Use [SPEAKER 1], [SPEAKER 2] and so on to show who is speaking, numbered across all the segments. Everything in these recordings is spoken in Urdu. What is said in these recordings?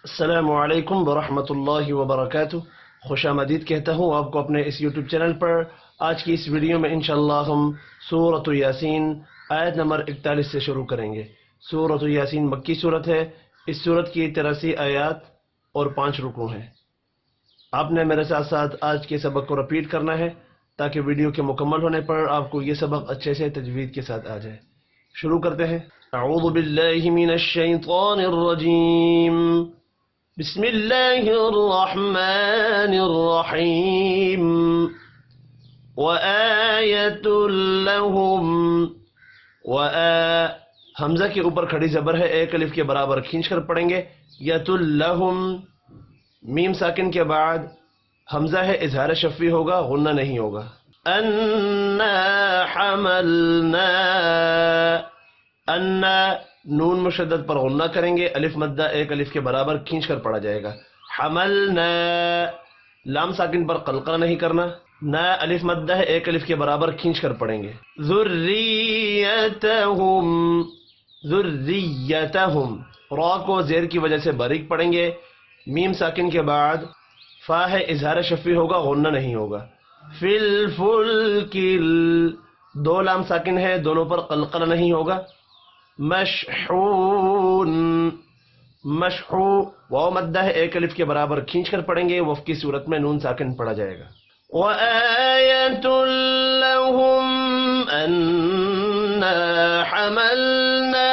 [SPEAKER 1] السلام علیکم ورحمۃ اللہ وبرکاتہ۔ خوش آمدید کہتا ہوں آپ کو اپنے اس یوٹیوب چینل پر۔ آج کی اس ویڈیو میں انشاءاللہ ہم سورۃ یاسین آیت نمبر 41 سے شروع کریں گے۔ سورۃ یاسین مکی صورت ہے۔ اس صورت کی 83 آیات اور 5 رکوع ہیں۔ آپ نے میرے ساتھ ساتھ آج کے سبق کو رپیٹ کرنا ہے تاکہ ویڈیو کے مکمل ہونے پر آپ کو یہ سبق اچھے سے تجوید کے ساتھ آ جائے۔ شروع کرتے ہیں۔ اعوذ باللہ من الشیطان الرجیم، بسم اللہ الرحمن الرحیم۔ وآیۃ لہم، حمزہ کے اوپر کھڑی زبر ہے، ایک الف کے برابر کھینچ کر پڑھیں گے۔ یت لہم، میم ساکن کے بعد حمزہ ہے، اظہار شفوی ہوگا، غنہ نہیں ہوگا۔ انا حملنا، انا نون مشدد پر غنہ کریں گے، الف مدہ ایک الف کے برابر کھینچ کر پڑھا جائے گا۔ حملنا، لام ساکن پر قلقلہ نہیں کرنا، نا الف مدہ ہے، ایک الف کے برابر کھینچ کر پڑھیں گے۔ ذریتہم، ذریتہم، را کو زیر کی وجہ سے باریک پڑھیں گے۔ میم ساکن کے بعد فا ہے، اظہار شفوی ہوگا، غنہ نہیں ہوگا۔ فی الفلک، دو لام ساکن ہے، دونوں پر قلقلہ نہیں ہوگا۔ مشحون، مشحو، واو مدہ ہے، ایک الف کے برابر کھینچ کر پڑھیں گے، وف کی صورت میں نون ساکن پڑھا جائے گا۔ وآیۃ لہم انا حملنا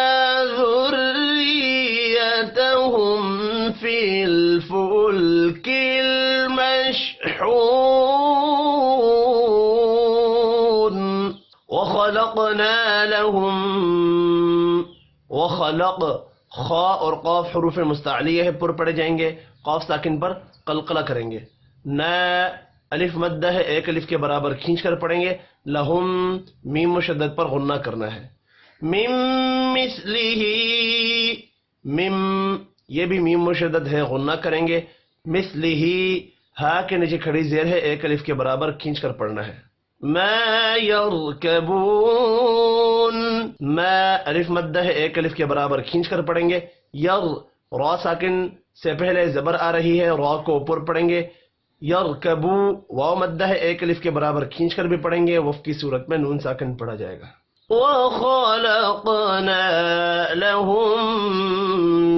[SPEAKER 1] ذریتہم فی الفلک المشحون وخلقنا لہم، وخلق، خا اور قاف حروف مستعلیہ ہے، پر پڑے جائیں گے، قاف ساکن پر قلقلہ کریں گے۔ نا الف مدہ ہے، ایک الف کے برابر کھینچ کر پڑھیں گے۔ لہم، میم مشدد پر غنہ کرنا ہے۔ مم مثلہ، مم، یہ بھی میم مشدد ہے، غنہ کریں گے۔ مثلہ، ہا کے نیچے کھڑی زیر ہے، ایک الف کے برابر کھینچ کر پڑھنا ہے۔ ما یرکبون، ما الف مدہ ہے، ایک الف کے برابر کھینچ کر پڑھیں گے۔ یر، را ساکن سے پہلے زبر آ رہی ہے، را کو اوپر پڑھیں گے۔ یرکبو، واو مدہ ہے، ایک الف کے برابر کھینچ کر بھی پڑھیں گے، وف کی صورت میں نون ساکن پڑھا جائے گا۔ وَخَلَقْنَا لَهُم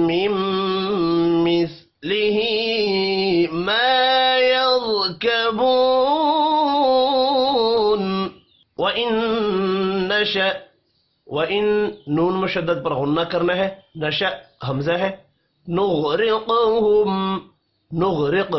[SPEAKER 1] مِّن مِّثْلِهِ مَا يَرْكَبُونَ وَإِن نَشَأْ، وَإِن نون مشدد پر غنہ کرنا ہے، نشأ حمزہ ہے۔ نغرقہم، نغرق،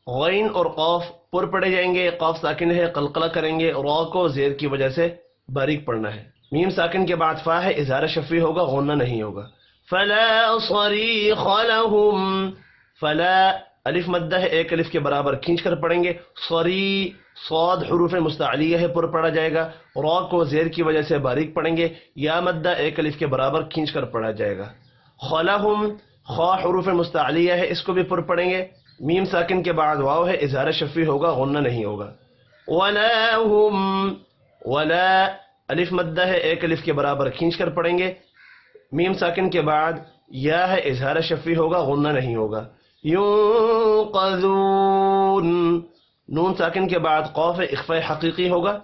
[SPEAKER 1] غین اور قاف پر پڑے جائیں گے، قاف ساکن ہے، قلقلہ کریں گے، را کو زیر کی وجہ سے باریک پڑھنا ہے۔ میم ساکن کے بعد فا ہے، اظہار شفوی ہوگا، غنہ نہیں ہوگا۔ فلا صریخ لہم، فلا الف مدہ ہے، ایک الف کے برابر کھینچ کر پڑھیں گے۔ صری، صاد حروف مستعلیہ ہے، پر پڑھا جائے گا، را کو زیر کی وجہ سے باریک پڑھیں گے۔ یا مدہ ایک الف کے برابر کھینچ کر پڑھا جائے گا۔ خلہم، خا حروف مستعلیہ ہے، اس کو بھی پر پڑھیں گے۔ میم ساکن کے بعد واو ہے، اظہار شفوی ہوگا، غنہ نہیں ہوگا۔ ولا ہم، ولا الف مدہ ہے، ایک الف کے برابر کھینچ کر پڑھیں گے۔ میم ساکن کے بعد یا ہے، اظہار شفوی ہوگا، غنہ نہیں ہوگا۔ ينقذون، نون ساکن کے بعد قاف ہے، اخفاء حقیقی ہوگا۔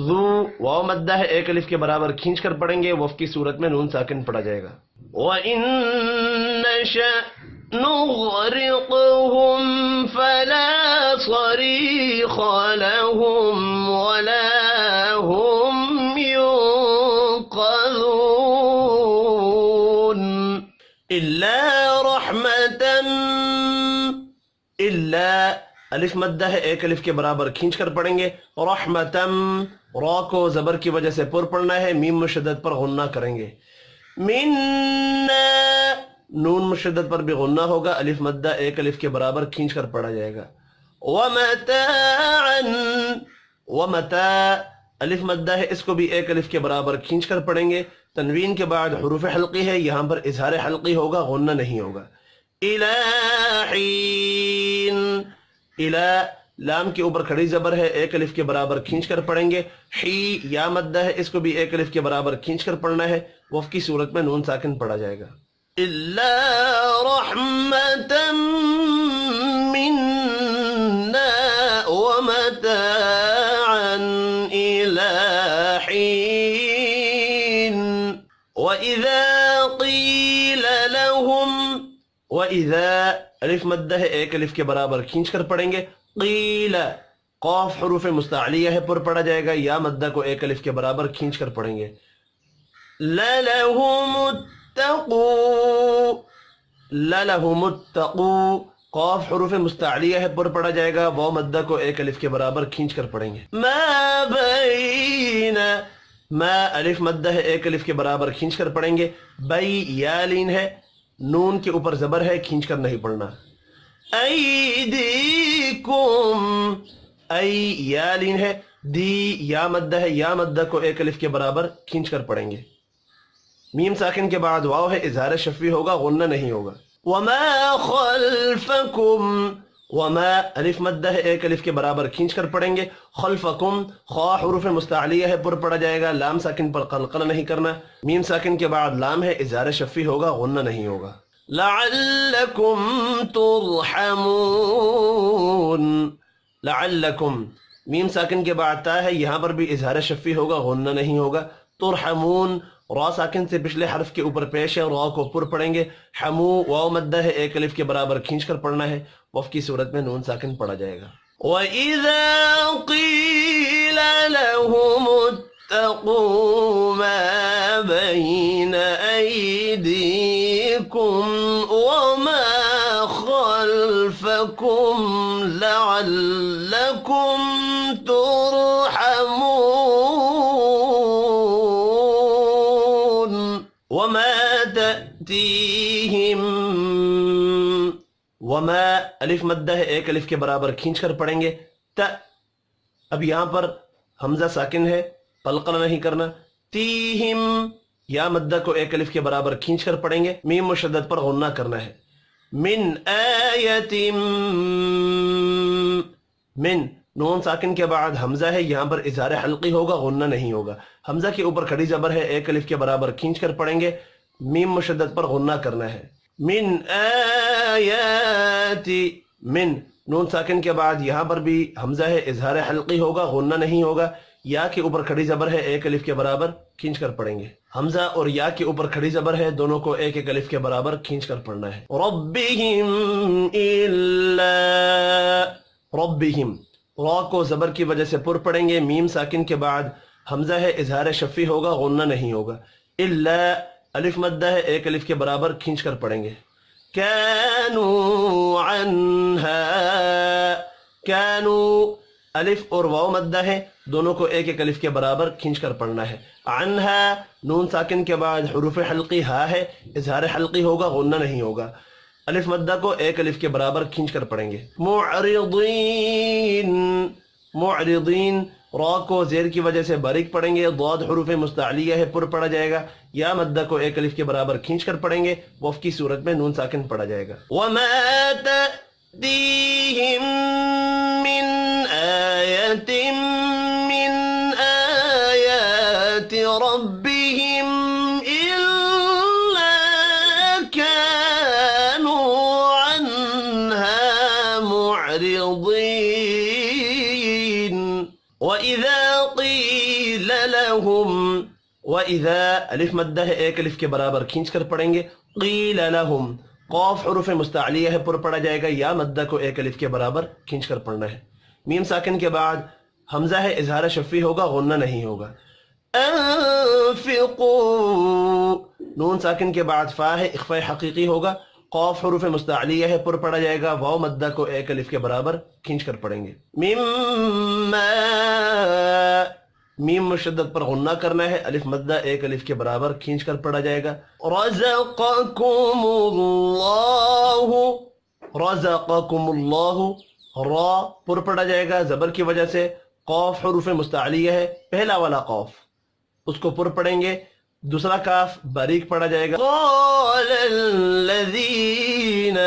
[SPEAKER 1] ذو، واو مدہ ہے، ایک الف کے برابر کھینچ کر پڑھیں گے، وف کی صورت میں نون ساکن پڑھا جائے گا۔ وَإِن نَشَأْ نُغْرِقْهُمْ فَلَا صَرِيخَ لَهُمْ وَلَا هُمْ يُنقَذُونَ إِلَّا رَحْمَةً، إِلَّا الف مدہ ہے، ایک الف کے برابر کھینچ کر پڑھیں گے۔ رحمتم، را کو زبر کی وجہ سے پر پڑھنا ہے، میم مشدد پر غنہ کریں گے۔ منا، نون مشدد پر بھی غنہ ہوگا، الف مدہ ایک الف کے برابر کھینچ کر پڑھا جائے گا۔ ومتاعا، ومتاع الف مدہ ہے، اس کو بھی ایک الف کے برابر کھینچ کر پڑھیں گے۔ تنوین کے بعد حروف حلقی ہے، یہاں پر اظہار حلقی ہوگا، غنہ نہیں ہوگا۔ الہین، الہ لام کے اوپر کھڑی زبر ہے، ایک الف کے برابر کھینچ کر پڑھیں گے۔ حی یا مدہ ہے، اس کو بھی ایک الف کے برابر کھینچ کر پڑھنا ہے، وف کی صورت میں نون ساکن پڑھا جائے گا۔ إلا رحمة منا ومتاعا إلى حين وإذا قيل لهم وإذا الف مدہ ہے ایک الف کے برابر کھینچ کر پڑھیں گے قیل قاف حروف مستعلیہ ہے پر پڑھا جائے گا یا مدہ کو ایک الف کے برابر کھینچ کر پڑھیں گے لَلَهُمُ اتَّقُوا لَلَهُمُ اتَّقُوا قاف حروف مستعلیہ ہے پر پڑھا جائے گا واو مدہ کو ایک الف کے برابر کھینچ کر پڑھیں گے ما بین ما الف مدہ ہے ایک الف کے برابر کھینچ کر پڑھیں گے بی یا لین ہے نون کے اوپر زبر ہے کھینچ کر نہیں پڑھنا ایدیکم ای یا لین ہے دی یا مدہ ہے یا مدہ کو ایک الف کے برابر کھینچ کر پڑھیں گے میم ساکن کے بعد واو ہے اظہار شفوی ہوگا غنہ نہیں ہوگا وما خلفکم وما الف مدہ ہے ایک الف کے برابر کھینچ کر پڑھیں گے خلفکم خا حروف مستعلیہ ہے پر پڑھا جائے گا لام ساکن پر قلقلہ نہیں کرنا میم ساکن کے بعد لام ہے اظہار شفوی ہوگا غنہ نہیں ہوگا لعلکم ترحمون لعلکم میم ساکن کے بعد تا ہے یہاں پر بھی اظہار شفوی ہوگا غنہ نہیں ہوگا ترحمون را ساکن سے پچھلے حرف کے اوپر پیش ہے را کو پر پڑھیں گے حمو واو مدہ ہے ایک الف کے برابر کھینچ کر پڑھنا ہے وف کی صورت میں نون ساکن پڑھا جائے گا وَإِذَا قِيلَ لَهُمُ اتَّقُوا مَا بَيْنَ أَيْدِيكُمْ وَمَا خَلْفَكُمْ لَعَلَّكُمْ تُرْحَمُونَ وَمَا تَأْتِيهِمْ وما الف مدہ ہے ایک الف کے برابر کھینچ کر پڑھیں گے تا اب یہاں پر حمزہ ساکن ہے قلقلہ نہیں کرنا تیہم یا مدہ کو ایک الف کے برابر کھینچ کر پڑھیں گے میم مشدد پر غنہ کرنا ہے من آیت من نون ساکن کے بعد حمزہ ہے یہاں پر اظہار حلقی ہوگا غنہ نہیں ہوگا حمزہ کے اوپر کھڑی زبر ہے ایک الف کے برابر کھینچ کر پڑھیں گے میم مشدد پر غنہ کرنا ہے من آیات من نون ساکن کے بعد یہاں پر بھی حمزہ ہے اظہار حلقی ہوگا غنہ نہیں ہوگا یا کے اوپر کھڑی زبر ہے ایک الف کے برابر کھینچ کر پڑھیں گے حمزہ اور یا کے اوپر کھڑی زبر ہے دونوں کو ایک ایک الف کے برابر کھینچ کر پڑھنا ہے ربہم الا ربہم را کو زبر کی وجہ سے پر پڑھیں گے میم ساکن کے بعد حمزہ ہے اظہار شفوی ہوگا غنہ نہیں ہوگا الا الف مدہ ہے ایک الف کے برابر کھینچ کر پڑھیں گے کانوا عنہا کانوا الف اور واو مدہ ہے دونوں کو ایک ایک الف کے برابر کھینچ کر پڑھنا ہے عنہا نون ساکن کے بعد حروف حلقی ہا ہے اظہار حلقی ہوگا غنہ نہیں ہوگا الف مدہ کو ایک الف کے برابر کھینچ کر پڑھیں گے معرضین معرضین را کو زیر کی وجہ سے باریک پڑھیں گے ضاد حروف مستعلیہ ہے پر پڑھا جائے گا یا مدہ کو ایک الف کے برابر کھینچ کر پڑھیں گے وف کی صورت میں نون ساکن پڑھا جائے گا وَمَا تَأْتِيهِم مِّنْ آیَةٍ مِّنْ آیَاتِ رَبِّهِمْ إِلَّا كَانُوا عَنْهَا مُعْرِضِينَ وَإِذَا قِيلَ لَهُمْ وَإِذَا الف مدہ ہے ایک الف کے برابر کھینچ کر پڑھیں گے قِيلَ لَهُمْ قاف حروف مستعلیہ ہے پر پڑھا جائے گا یا مدہ کو ایک الف کے برابر کھینچ کر پڑھنا ہے میم ساکن کے بعد حمزہ ہے اظہار شفوی ہوگا غنہ نہیں ہوگا انفقوا نون ساکن کے بعد فا ہے اخفاء حقیقی ہوگا قاف حروف مستعلیہ ہے پر پڑھا جائے گا واو مدہ کو ایک الف کے برابر کھینچ کر پڑھیں گے مما میم مشدد پر غنہ کرنا ہے الف مدہ ایک الف کے برابر کھینچ کر پڑھا جائے گا رزقکم اللہ رزقکم اللہ را پر پڑھا جائے گا زبر کی وجہ سے قاف حروف مستعلیہ ہے پہلا والا قاف اس کو پر پڑھیں گے دوسرا کاف باریک پڑھا جائے گا قال الذین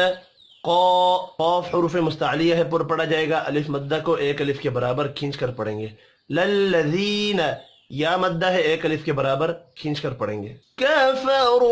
[SPEAKER 1] قاف حروف مستعلیہ ہے پر پڑھا جائے گا الف مدہ کو ایک الف کے برابر کھینچ کر پڑھیں گے للذین یا مدہ ہے ایک الف کے برابر کھینچ کر پڑھیں گے کفروا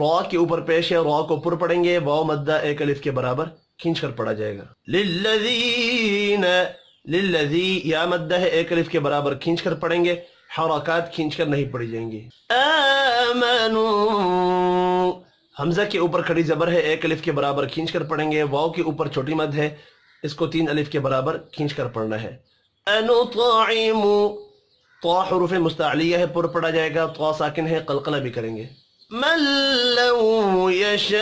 [SPEAKER 1] را کے اوپر پیش ہے، را کو پر پڑھیں گے، واو مدہ ایک الف کے برابر کھینچ کر پڑھا جائے گا. للذین، للذی یا مدہ ہے ایک الف کے برابر کھینچ کر پڑھیں گے، حرکات کھینچ کر نہیں پڑھی جائیں گی. آمنو حمزہ کے اوپر کھڑی زبر ہے، ایک الف کے برابر کھینچ کر پڑھیں گے، واو کے اوپر چھوٹی مد ہے، اس کو 3 الف کے برابر کھینچ کر پڑھنا ہے. انطعم طا حروف مستعلیہ ہے، پر پڑھا جائے گا، طا ساکن ہے، قلقلہ بھی کریں گے. من لو یشاء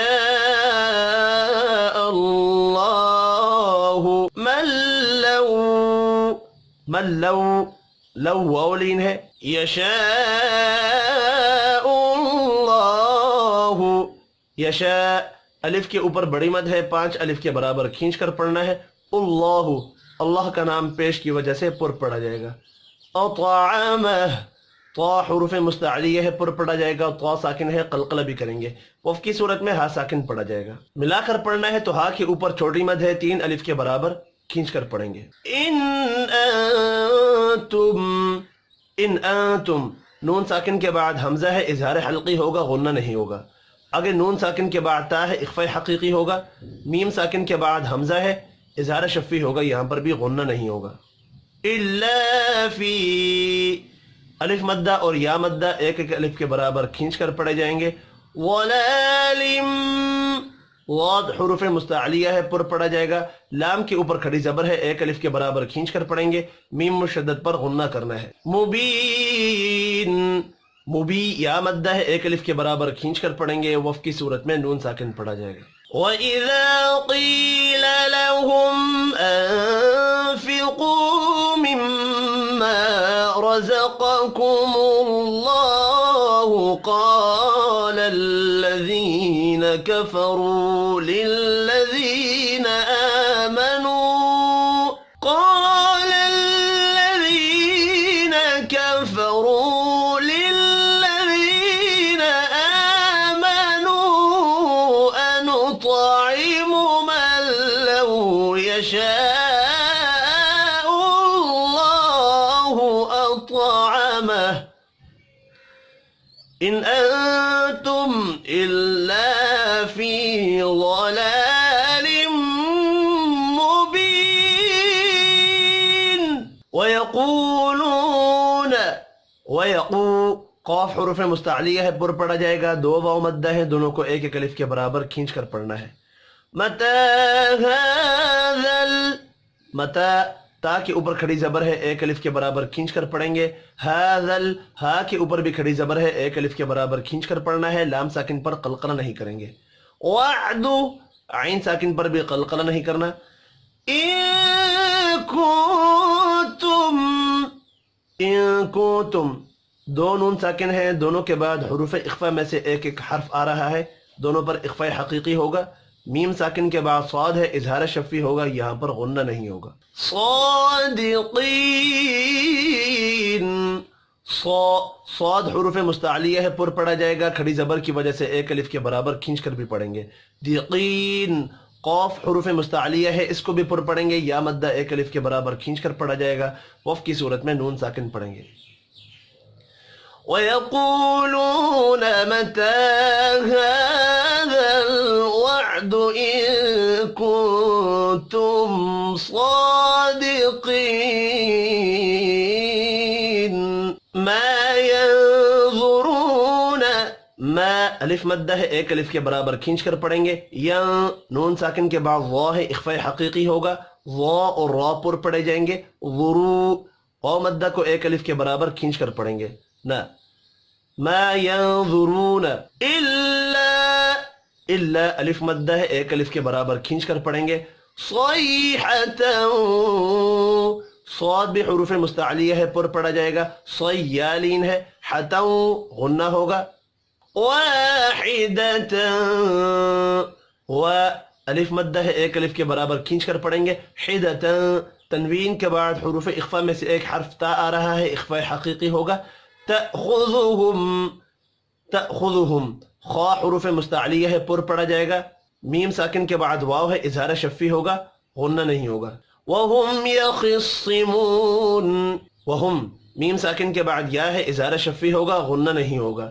[SPEAKER 1] اللہ، من لو، من لو، لو واو لین ہے، یشاء اللہ، یشاء الف کے اوپر بڑی مد ہے، 5 الف کے برابر کھینچ کر پڑھنا ہے. اللہ، اللہ کا نام پیش کی وجہ سے پر پڑھا جائے گا. اطعمہ طا حروف مستعلیہ ہے، پر پڑھا جائے گا، طا ساکن ہے، قلقلہ بھی کریں گے. وف کی صورت میں ہا ساکن پڑھا جائے گا. ملا کر پڑھنا ہے تو ہا کے اوپر چھوٹی مد ہے، 3 الف کے برابر کھینچ کر پڑھیں گے. ان انتم، ان انتم نون ساکن کے بعد حمزہ ہے، اظہار حلقی ہوگا، غنہ نہیں ہوگا. اگر نون ساکن کے بعد تا ہے، اخفاء حقیقی ہوگا. میم ساکن کے بعد حمزہ ہے، اظہار شفی ہوگا، یہاں پر بھی غنہ نہیں ہوگا. الا فی الف مدہ اور یا مدہ ایک ایک الف کے برابر کھینچ کر پڑھے جائیں گے. ولالم واد حروف مستعلیہ ہے، پر پڑھا جائے گا، لام کے اوپر کھڑی زبر ہے، ایک الف کے برابر کھینچ کر پڑھیں گے، میم مشدد پر غنہ کرنا ہے. مبین مبی یا مدہ ہے، ایک الف کے برابر کھینچ کر پڑھیں گے، وف کی صورت میں نون ساکن پڑھا جائے گا. وَإِذَا قِيلَ لَهُمْ أَنفِقُوا مِمَّا رَزَقَكُمُ اللَّهُ قَالَ الَّذِينَ كَفَرُوا لِلَّذِينَ آمَنُوا قَالَ الَّذِينَ كَفَرُوا لِلَّذِينَ آمَنُوا أَنُطْعِمُ مَن لَّوْ يَشَاءُ اللَّهُ أَطْعَمَهُ إِنْ أَنْتُمْ إِلَّا فِي ضَلَالٍ مُبِينٍ. وَيَقُولُونَ قاف حروف مستعلیہ ہے، پر پڑھا جائے گا، 2 واو مدہ ہے، دونوں کو ایک ایک الف کے برابر کھینچ کر پڑھنا ہے. متى هذا متا تا کے اوپر کھڑی زبر ہے، ایک الف کے برابر کھینچ کر پڑھیں گے. هذا ہا کے اوپر بھی کھڑی زبر ہے، ایک الف کے برابر کھینچ کر پڑھنا ہے، لام ساکن پر قلقلہ نہیں کریں گے. وعد عین ساکن پر بھی قلقلہ نہیں کرنا. ان کنتم 2 نون ساکن ہیں، دونوں کے بعد حروف اخفاء میں سے ایک ایک حرف آ رہا ہے، دونوں پر اخفاء حقیقی ہوگا. میم ساکن کے بعد صاد ہے، اظہار شفی ہوگا، یہاں پر غنہ نہیں ہوگا. صادقین صاد حروف مستعلیہ ہے، پر پڑھا جائے گا، کھڑی زبر کی وجہ سے ایک الف کے برابر کھینچ کر بھی پڑھیں گے. دیقین قاف حروف مستعلیہ ہے، اس کو بھی پر پڑھیں گے، یا مدہ ایک الف کے برابر کھینچ کر پڑھا جائے گا، وف کی صورت میں نون ساکن پڑھیں گے. وَيَقُولُونَ مَتَى هَذَا الْوَعْدُ إِن كُنتُمْ صَادِقِينَ مَا يَنظُرُونَ ما الف مدہ ہے، ایک الف کے برابر کھینچ کر پڑھیں گے. یا نون ساکن کے بعد وا ہے، اخفاء حقیقی ہوگا، وا اور را پر پڑھے جائیں گے. ورو او مدہ کو ایک الف کے برابر کھینچ کر پڑھیں گے. نہ ما ينظرون الا الف مدہ ہے، ایک الف کے برابر کھینچ کر پڑھیں گے. صیحة صاد بھی حروف مستعلیہ ہے، پر پڑھا جائے گا، صیالین ہے، حتا غنہ ہوگا. واحدة و الف مدہ ہے، ایک الف کے برابر کھینچ کر پڑھیں گے. حدة تنوین کے بعد حروف اخفاء میں سے ایک حرف تا آ رہا ہے، اخفاء حقیقی ہوگا. تأخذهم خا حروف مستعلیہ ہے، پر پڑھا جائے گا، میم ساکن کے بعد واو ہے، اظہار شفی ہوگا، غنہ نہیں ہوگا. وهم يخصمون وهم میم ساکن کے بعد یا ہے، اظہار شفی ہوگا، غنہ نہیں ہوگا.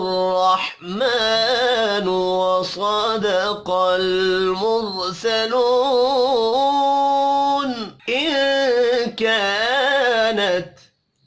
[SPEAKER 1] الرحمن وصدق المرسلون إن كانت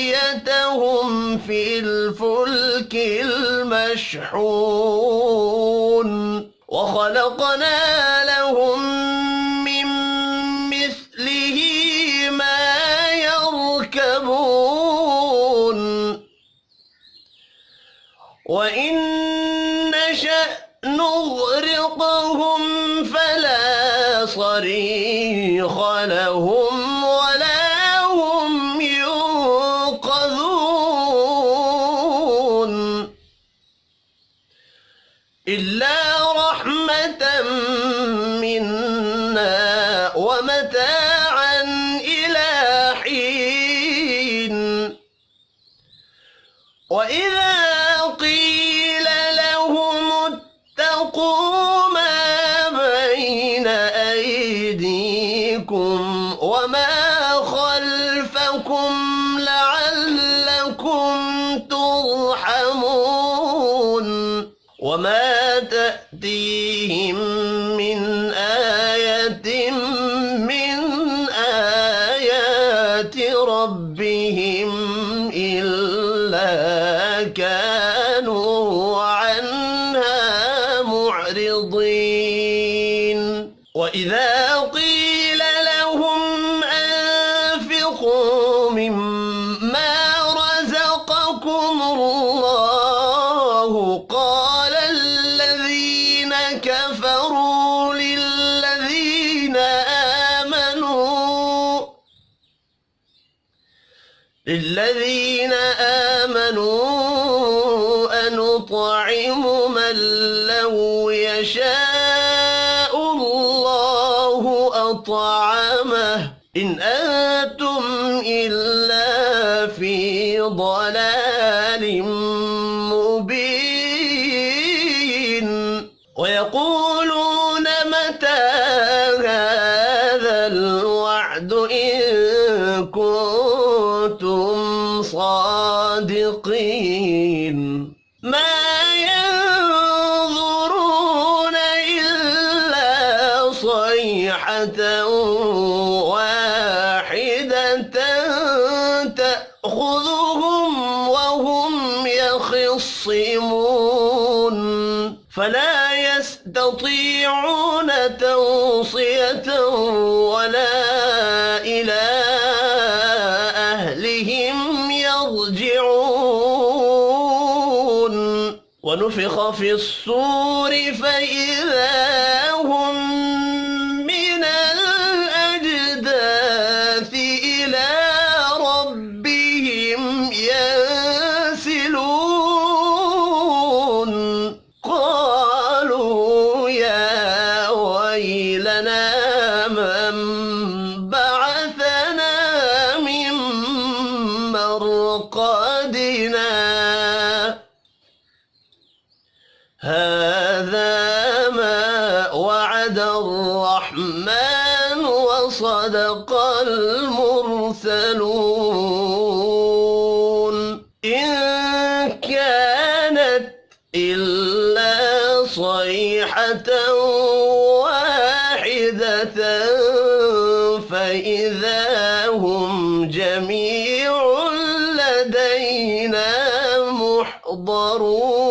[SPEAKER 1] ذريتهم في الفلك المشحون وخلقنا لهم من مثله ما يركبون وإن نشأ نغرقهم فلا صريخ لهم ولا هم ينقذون إلا رحمة منا ومتاعا إلى حين وإذا قيل لهم اتقوا ما بين أيديكم وما خلفكم لعلكم ترحمون وما تأتيهم من آية من آيات ربهم إلا كانوا عنها معرضين وإذا قيل لهم أنفقوا مما رزقكم الله قال الذين كفروا للذين آمنوا أنطعم من لو يشاء الله أطعمه إن أنتم إلا في ضلال مبين ويقولون متى هذا الوعد إن كنتم صادقين ما ينظرون إلا صيحة واحدة تأخذهم وهم يخصمون فلا يستطيعون توصية ولا إلى أهلهم يرجعون ونفخ في الصور فإذا هم من الأجداث إلى ربهم ينسلون قالوا يا ويلنا من بعثنا من مرقدنا هذا ما الرحمن وصدق المرسلون إن كانت إلا صيحة واحدة فإذا هم جميع لدينا محضرون